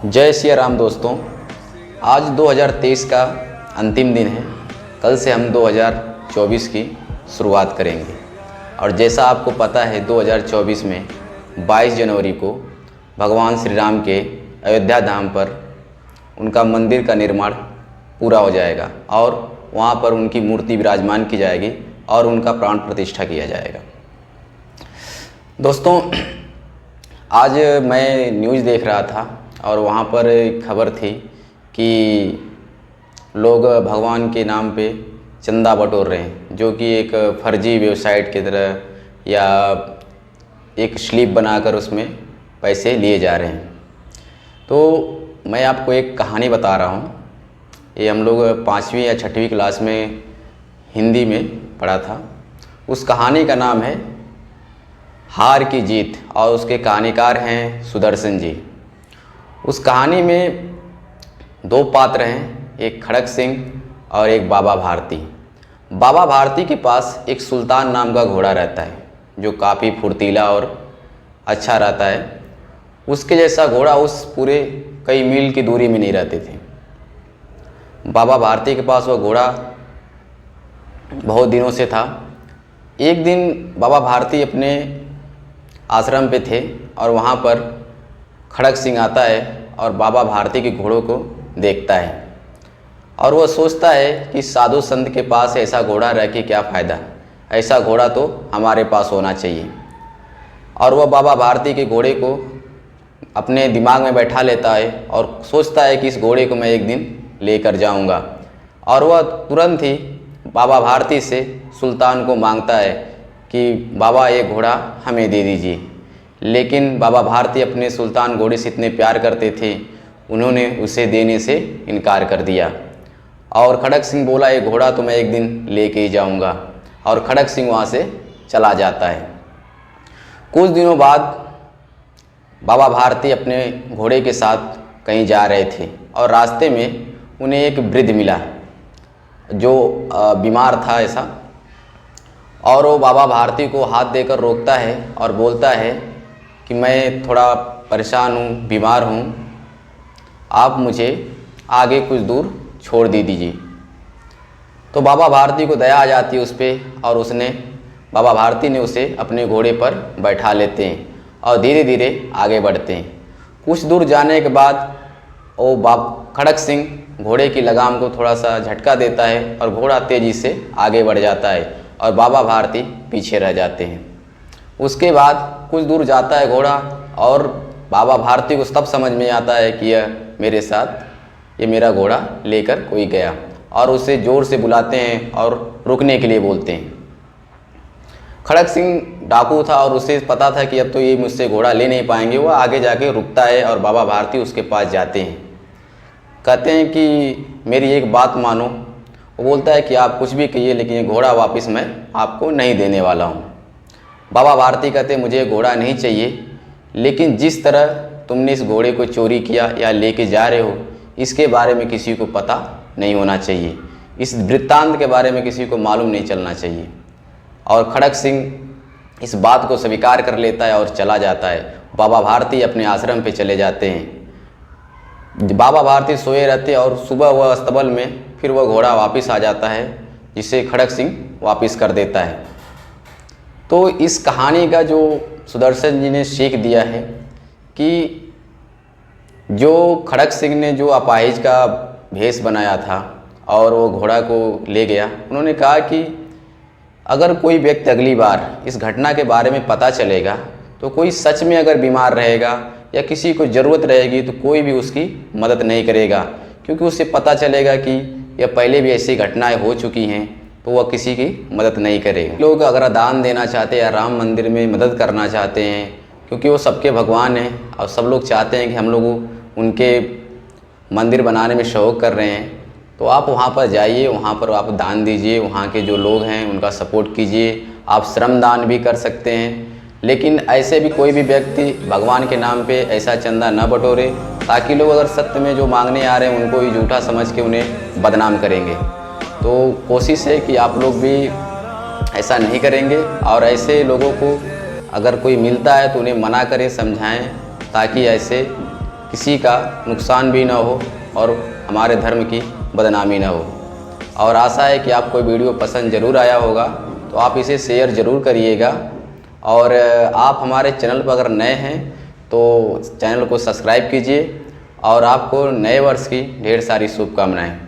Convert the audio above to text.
जय सिया राम दोस्तों। आज 2023 का अंतिम दिन है। कल से हम 2024 की शुरुआत करेंगे और जैसा आपको पता है 2024 में 22 जनवरी को भगवान श्री राम के अयोध्या धाम पर उनका मंदिर का निर्माण पूरा हो जाएगा और वहाँ पर उनकी मूर्ति विराजमान की जाएगी और उनका प्राण प्रतिष्ठा किया जाएगा। दोस्तों, आज मैं न्यूज़ देख रहा था और वहाँ पर एक खबर थी कि लोग भगवान के नाम पे चंदा बटोर रहे हैं, जो कि एक फर्जी वेबसाइट की तरह या एक स्लिप बनाकर उसमें पैसे लिए जा रहे हैं। तो मैं आपको एक कहानी बता रहा हूँ। ये हम लोग 5वीं या 6वीं क्लास में हिंदी में पढ़ा था। उस कहानी का नाम है हार की जीत और उसके कहानीकार हैं सुदर्शन जी। उस कहानी में दो पात्र हैं, एक खड़क सिंह और एक बाबा भारती। बाबा भारती के पास एक सुल्तान नाम का घोड़ा रहता है जो काफ़ी फुर्तीला और अच्छा रहता है। उसके जैसा घोड़ा उस पूरे कई मील की दूरी में नहीं रहते थे। बाबा भारती के पास वह घोड़ा बहुत दिनों से था। एक दिन बाबा भारती अपने आश्रम पे थे और वहाँ पर खड़क सिंह आता है और बाबा भारती के घोड़ों को देखता है और वह सोचता है कि साधु संत के पास ऐसा घोड़ा रह के क्या फ़ायदा, ऐसा घोड़ा तो हमारे पास होना चाहिए। और वह बाबा भारती के घोड़े को अपने दिमाग में बैठा लेता है और सोचता है कि इस घोड़े को मैं एक दिन लेकर जाऊंगा। और वह तुरंत ही बाबा भारती से सुल्तान को मांगता है कि बाबा ये घोड़ा हमें दे दीजिए। लेकिन बाबा भारती अपने सुल्तान घोड़े से इतने प्यार करते थे, उन्होंने उसे देने से इनकार कर दिया। और खड़क सिंह बोला ये घोड़ा तो मैं एक दिन लेके ही जाऊंगा। और खड़क सिंह वहाँ से चला जाता है। कुछ दिनों बाद बाबा भारती अपने घोड़े के साथ कहीं जा रहे थे और रास्ते में उन्हें एक वृद्ध मिला जो बीमार था ऐसा। और वो बाबा भारती को हाथ देकर रोकता है और बोलता है कि मैं थोड़ा परेशान हूँ, बीमार हूँ, आप मुझे आगे कुछ दूर छोड़ दीजिए। तो बाबा भारती को दया आ जाती है उस पर और बाबा भारती ने उसे अपने घोड़े पर बैठा लेते हैं और धीरे धीरे आगे बढ़ते हैं। कुछ दूर जाने के बाद वो खड़क सिंह घोड़े की लगाम को थोड़ा सा झटका देता है और घोड़ा तेज़ी से आगे बढ़ जाता है और बाबा भारती पीछे रह जाते हैं। उसके बाद कुछ दूर जाता है घोड़ा और बाबा भारती को तब समझ में आता है कि यह मेरे साथ ये मेरा घोड़ा लेकर कोई गया और उसे ज़ोर से बुलाते हैं और रुकने के लिए बोलते हैं। खड़क सिंह डाकू था और उसे पता था कि अब तो ये मुझसे घोड़ा ले नहीं पाएंगे। वह आगे जाके रुकता है और बाबा भारती उसके पास जाते हैं। कहते हैं कि मेरी एक बात मानो। वो बोलता है कि आप कुछ भी कहिए लेकिन ये घोड़ा वापस मैं आपको नहीं देने वाला हूँ। बाबा भारती कहते हैं मुझे घोड़ा नहीं चाहिए, लेकिन जिस तरह तुमने इस घोड़े को चोरी किया या लेके जा रहे हो इसके बारे में किसी को पता नहीं होना चाहिए, इस वृत्तांत के बारे में किसी को मालूम नहीं चलना चाहिए। और खड़क सिंह इस बात को स्वीकार कर लेता है और चला जाता है। बाबा भारती अपने आश्रम पे चले जाते हैं। बाबा भारती सोए रहते और सुबह वह अस्तबल में फिर वह घोड़ा वापस आ जाता है जिसे खड़क सिंह वापस कर देता है। तो इस कहानी का जो सुदर्शन जी ने सीख दिया है कि जो खड़क सिंह ने जो अपाहिज का भेष बनाया था और वो घोड़ा को ले गया, उन्होंने कहा कि अगर कोई व्यक्ति अगली बार इस घटना के बारे में पता चलेगा तो कोई सच में अगर बीमार रहेगा या किसी को ज़रूरत रहेगी तो कोई भी उसकी मदद नहीं करेगा, क्योंकि उसे पता चलेगा कि यह पहले भी ऐसी घटनाएं हो चुकी हैं, तो वह किसी की मदद नहीं करेगा। लोग अगर दान देना चाहते हैं या राम मंदिर में मदद करना चाहते हैं, क्योंकि वो सबके भगवान हैं और सब लोग चाहते हैं कि हम लोग उनके मंदिर बनाने में सहयोग कर रहे हैं, तो आप वहाँ पर जाइए, वहाँ पर आप दान दीजिए, वहाँ के जो लोग हैं उनका सपोर्ट कीजिए। आप श्रम दान भी कर सकते हैं। लेकिन ऐसे भी कोई भी व्यक्ति भगवान के नाम पे ऐसा चंदा न बटोरे, ताकि लोग अगर सत्य में जो मांगने आ रहे हैं उनको ही झूठा समझ के उन्हें बदनाम करेंगे। तो कोशिश है कि आप लोग भी ऐसा नहीं करेंगे और ऐसे लोगों को अगर कोई मिलता है तो उन्हें मना करें, समझाएं ताकि ऐसे किसी का नुकसान भी ना हो और हमारे धर्म की बदनामी ना हो। और आशा है कि आपको वीडियो पसंद ज़रूर आया होगा, तो आप इसे शेयर ज़रूर करिएगा। और आप हमारे चैनल पर अगर नए हैं तो चैनल को सब्सक्राइब कीजिए और आपको नए वर्ष की ढेर सारी शुभकामनाएं।